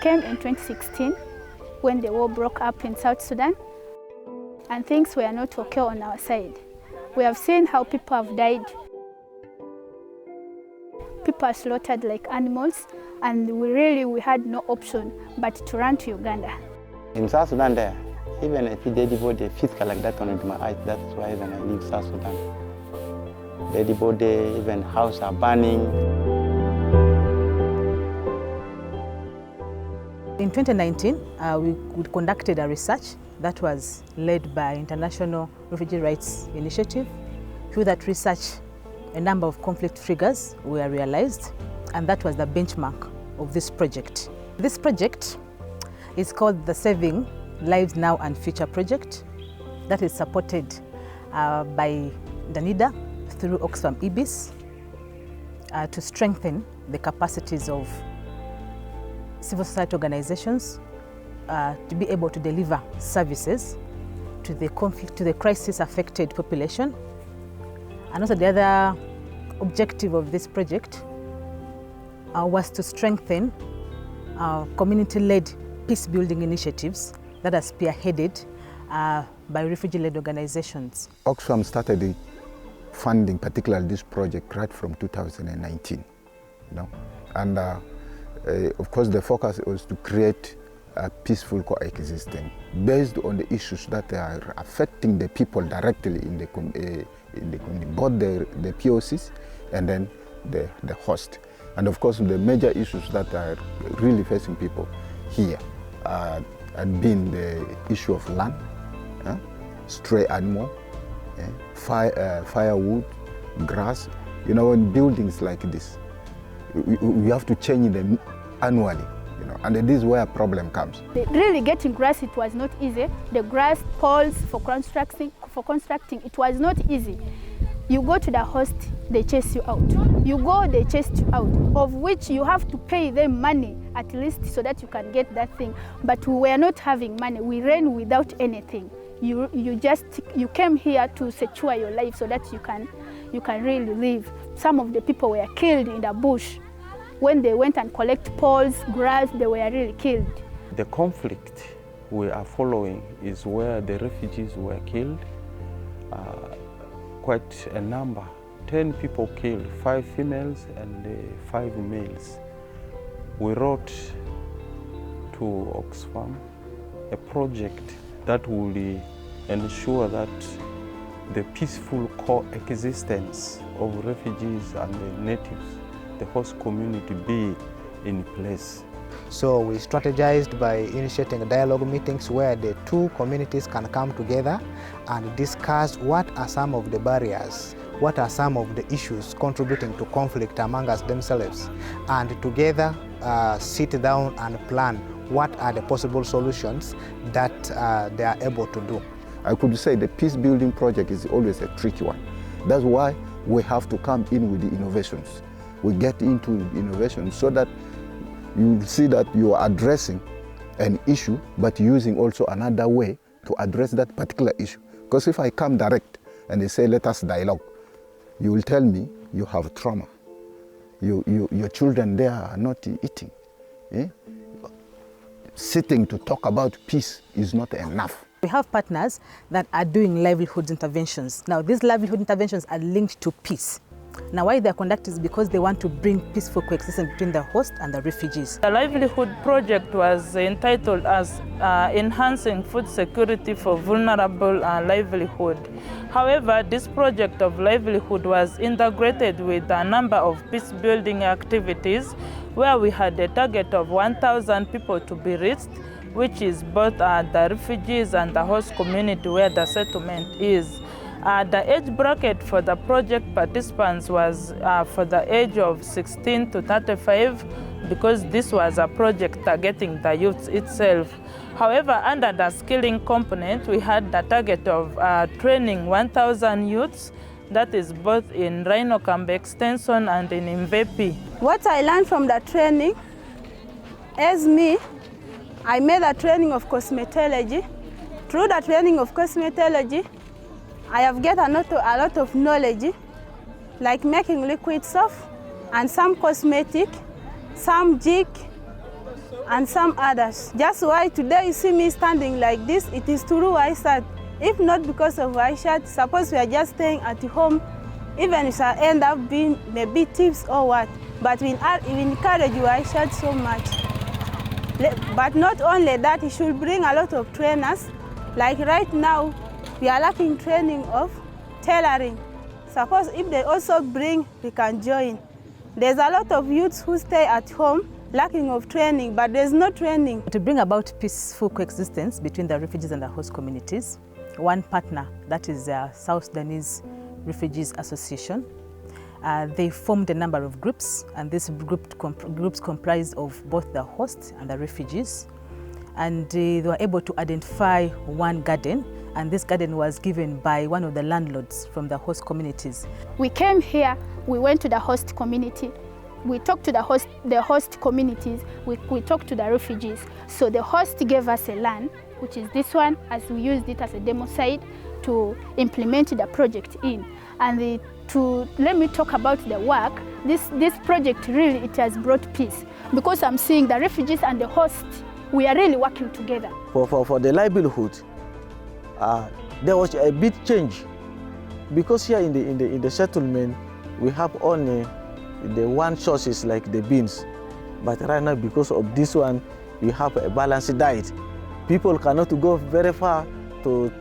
came in 2016 when the war broke up in South Sudan, and things were not okay on our side. We have seen how people have died. People are slaughtered like animals, and we had no option but to run to Uganda. In South Sudan there, even if dead body physical like that on my eyes, that's why even I leave South Sudan. Dead body, even houses are burning. In 2019, we conducted a research that was led by International Refugee Rights Initiative. Through that research, a number of conflict triggers were realized, and that was the benchmark of this project. This project is called the Saving Lives Now and Future project, that is supported by DANIDA through Oxfam EBIS to strengthen the capacities of civil society organizations to be able to deliver services to the crisis-affected population. And also the other objective of this project was to strengthen community-led peace-building initiatives that are spearheaded by refugee-led organizations. Oxfam started funding particularly this project right from 2019. And of course the focus was to create a peaceful coexistence based on the issues that are affecting the people directly in the both the POCs and then the host. And of course the major issues that are really facing people here had been the issue of land, stray animal, firewood, grass. In buildings like this, we have to change them annually, and this is where a problem comes. Really getting grass, it was not easy. The grass poles for constructing, it was not easy. You go to the host, they chase you out. You go, they chase you out, of which you have to pay them money at least so that you can get that thing. But we were not having money. We ran without anything. You came here to secure your life so that you can really live. Some of the people were killed in the bush. When they went and collect poles, grass, they were really killed. The conflict we are following is where the refugees were killed. Quite a number, 10 people killed, 5 females and 5 males. We wrote to Oxfam a project that will ensure that the peaceful coexistence of refugees and the natives, the host community, be in place. So we strategized by initiating dialogue meetings where the two communities can come together and discuss what are some of the barriers, what are some of the issues contributing to conflict among us themselves, and together sit down and plan what are the possible solutions that they are able to do. I could say the peace building project is always a tricky one. That's why we have to come in with the innovations. We get into innovation so that you see that you are addressing an issue, but using also another way to address that particular issue. Because if I come direct and they say, let us dialogue, you will tell me you have trauma. Your children there are not eating. Sitting to talk about peace is not enough. We have partners that are doing livelihood interventions. Now, these livelihood interventions are linked to peace. Now, why they are conducted is because they want to bring peaceful coexistence between the host and the refugees. The livelihood project was entitled as Enhancing Food Security for Vulnerable Livelihood. However, this project of livelihood was integrated with a number of peace-building activities where we had a target of 1,000 people to be reached, which is both the refugees and the host community where the settlement is. The age bracket for the project participants was for the age of 16 to 35 because this was a project targeting the youth itself. However, under the skilling component, we had the target of training 1,000 youths, that is both in Rhino Camp Extension and in Mvepi. What I learned from the training, as me, I made a training of cosmetology. Through the training of cosmetology, I have get a lot of knowledge, like making liquid soap and some cosmetic, some jig, and some others. Just why today you see me standing like this, it is through Waisat. If not because of Waisat, suppose we are just staying at home, even if I end up being maybe tips or what, but we encourage Waisat so much. But not only that, it should bring a lot of trainers. Like right now, we are lacking training of tailoring. Suppose if they also bring, we can join. There's a lot of youths who stay at home lacking of training, but there's no training. To bring about peaceful coexistence between the refugees and the host communities, one partner, that is the South Sudanese Refugees Association, they formed a number of groups, and these groups comprised of both the hosts and the refugees. And they were able to identify one garden, and this garden was given by one of the landlords from the host communities. We came here, we went to the host community, we talked to the host communities, we talked to the refugees. So the host gave us a land, which is this one, as we used it as a demo site to implement the project in. And let me talk about the work. This project really, it has brought peace, because I'm seeing the refugees and the host, we are really working together. For the livelihood, there was a big change, because here in the settlement we have only the one sources like the beans, but right now because of this one we have a balanced diet. People cannot go very far to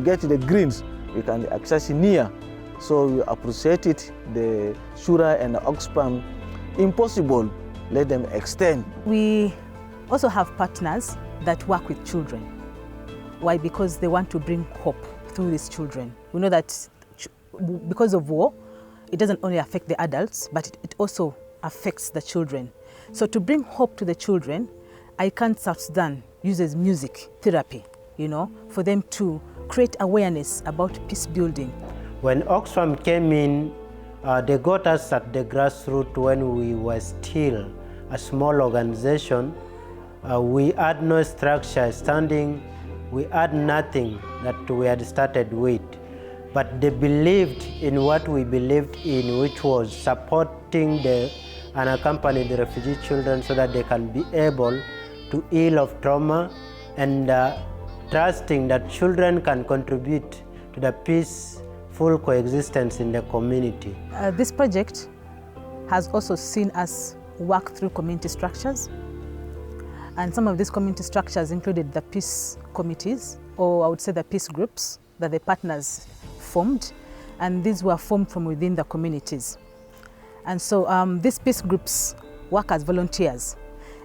get the greens. We can access near, so we appreciate it. The Shura and the Oxfam, impossible, let them extend. We also have partners that work with children. Why? Because they want to bring hope through these children. We know that because of war, it doesn't only affect the adults, but it also affects the children. So to bring hope to the children, ICANN South Sudan uses music therapy, for them to create awareness about peace building. When Oxfam came in, they got us at the grassroots when we were still a small organization. We had no structure standing, we had nothing that we had started with. But they believed in what we believed in, which was supporting the unaccompanied refugee children so that they can be able to heal of trauma, and trusting that children can contribute to the peaceful coexistence in the community. This project has also seen us work through community structures, and some of these community structures included the peace committees, or I would say the peace groups that the partners formed, and these were formed from within the communities. And so these peace groups work as volunteers,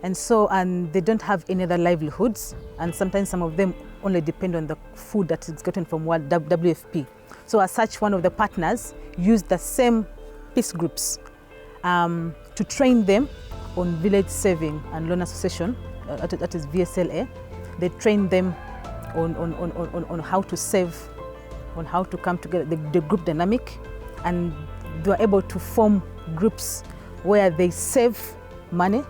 and they don't have any other livelihoods, and sometimes some of them only depend on the food that is gotten from WFP. So as such, one of the partners used the same peace groups to train them on village saving and loan association, that is VSLA. They trained them on how to save, on how to come together, the group dynamic, and they were able to form groups where they save money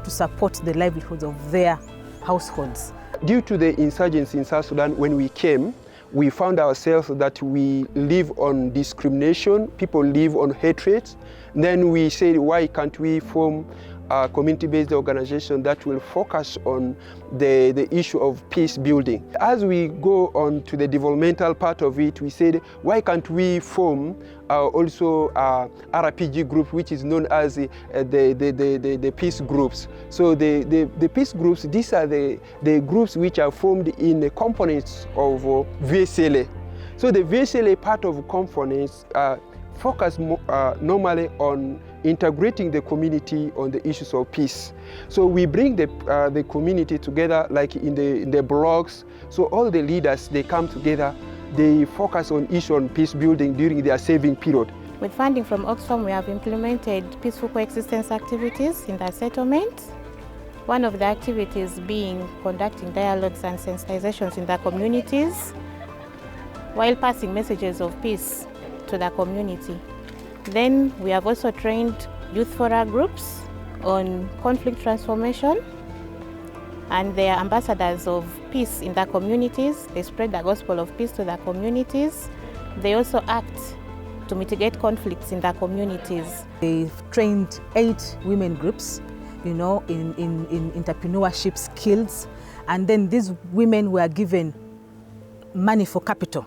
to support the livelihoods of their households. Due to the insurgency in South Sudan, when we came, we found ourselves that we live on discrimination, people live on hatred. Then we said, why can't we form a community-based organization that will focus on the issue of peace building? As we go on to the developmental part of it, we said, why can't we form also RPG group, which is known as the peace groups. So the peace groups, these are the groups which are formed in the components of VSLA. So the VSLA part of components focus normally on integrating the community on the issues of peace. So we bring the community together, like in the blogs. So all the leaders, they come together, they focus on issue on peace building during their saving period. With funding from Oxfam, we have implemented peaceful coexistence activities in the settlement. One of the activities being conducting dialogues and sensitizations in the communities, while passing messages of peace to the community. Then we have also trained youth fora groups on conflict transformation, and they are ambassadors of peace in the communities. They spread the gospel of peace to the communities. They also act to mitigate conflicts in the communities. They've trained 8 women groups you know, in entrepreneurship skills. And then these women were given money for capital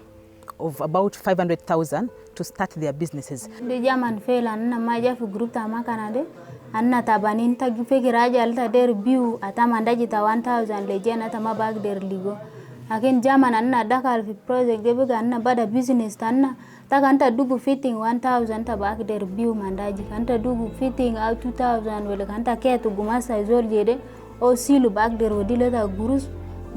of about 500,000 to start their businesses. The German fail and maja for group tama Canada and tabanin tagi figuraja alta der view atamandaji 1,000 legend atama bag der ligo. Again German and dakal fi project de bega bada business tanna takanta dugu fitting 1,000 tabak der view mandaji kanta dugu fitting out 2,000 wala kanta ke to gumasa zol jede o silu bag der odile da gurus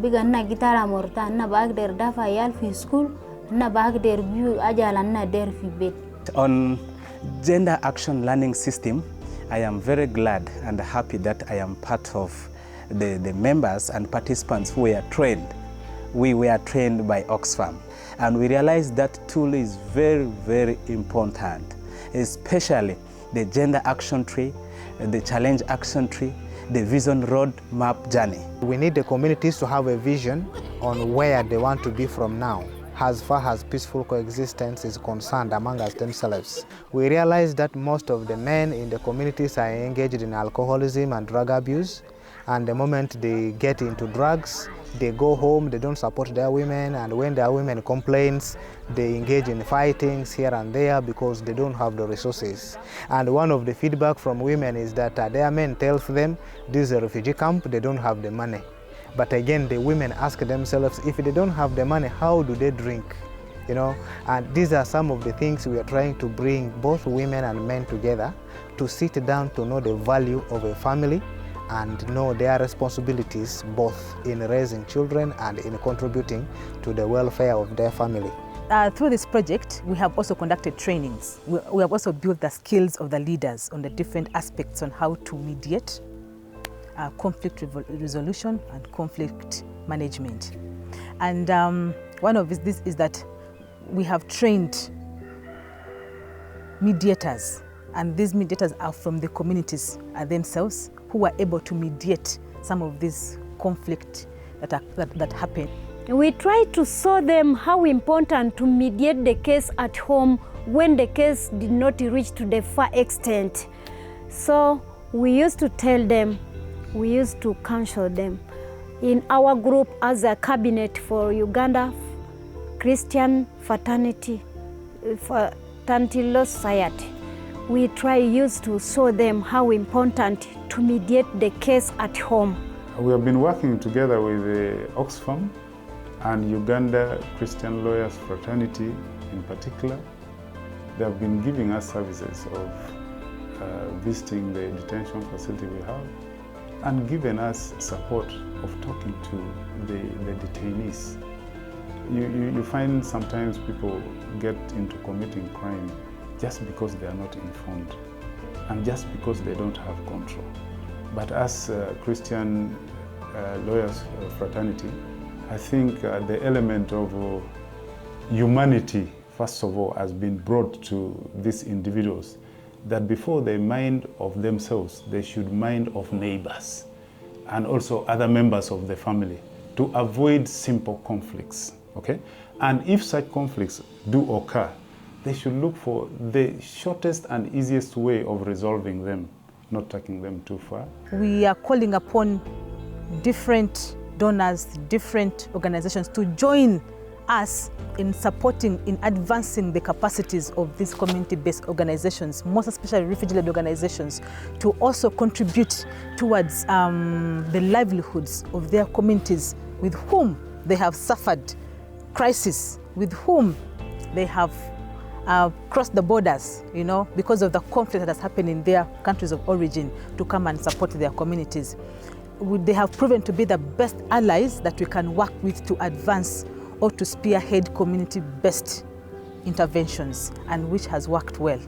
bega na gitara morta na bag der dafa yal fi school na bag der view ajala na der fi bet. On gender action learning system, I am very glad and happy that I am part of the members and participants who were trained. We were trained by Oxfam, and we realized that tool is very, very important, especially the gender action tree, the challenge action tree, the vision road map journey. We need the communities to have a vision on where they want to be from now, as far as peaceful coexistence is concerned among us themselves. We realize that most of the men in the communities are engaged in alcoholism and drug abuse, and the moment they get into drugs, they go home, they don't support their women, and when their women complains, they engage in fightings here and there because they don't have the resources. And one of the feedback from women is that their men tells them this is a refugee camp, they don't have the money. But again, the women ask themselves, if they don't have the money, how do they drink? You know, and these are some of the things we are trying to bring both women and men together to sit down to know the value of a family and know their responsibilities both in raising children and in contributing to the welfare of their family. Through this project, we have also conducted trainings. We have also built the skills of the leaders on the different aspects on how to mediate, conflict resolution and conflict management. And one of this is that we have trained mediators, and these mediators are from the communities themselves who are able to mediate some of these conflicts that happen. We try to show them how important to mediate the case at home when the case did not reach to the far extent. So we used to tell them, we used to counsel them. In our group as a cabinet for Uganda Christian Fraternity Law Society, we used to show them how important to mediate the case at home. We have been working together with Oxfam and Uganda Christian Lawyers Fraternity in particular. They have been giving us services of visiting the detention facility we have and given us support of talking to the detainees. You find sometimes people get into committing crime just because they are not informed and just because they don't have control. But as Christian Lawyers Fraternity, I think the element of humanity, first of all, has been brought to these individuals, that before they mind of themselves, they should mind of neighbors and also other members of the family to avoid simple conflicts, okay? And if such conflicts do occur, they should look for the shortest and easiest way of resolving them, not taking them too far. We are calling upon different donors, different organizations to join us in supporting, in advancing the capacities of these community-based organizations, most especially refugee-led organizations, to also contribute towards the livelihoods of their communities with whom they have suffered crisis, with whom they have crossed the borders, you know, because of the conflict that has happened in their countries of origin, to come and support their communities. They have proven to be the best allies that we can work with to advance or to spearhead community-based interventions, and which has worked well.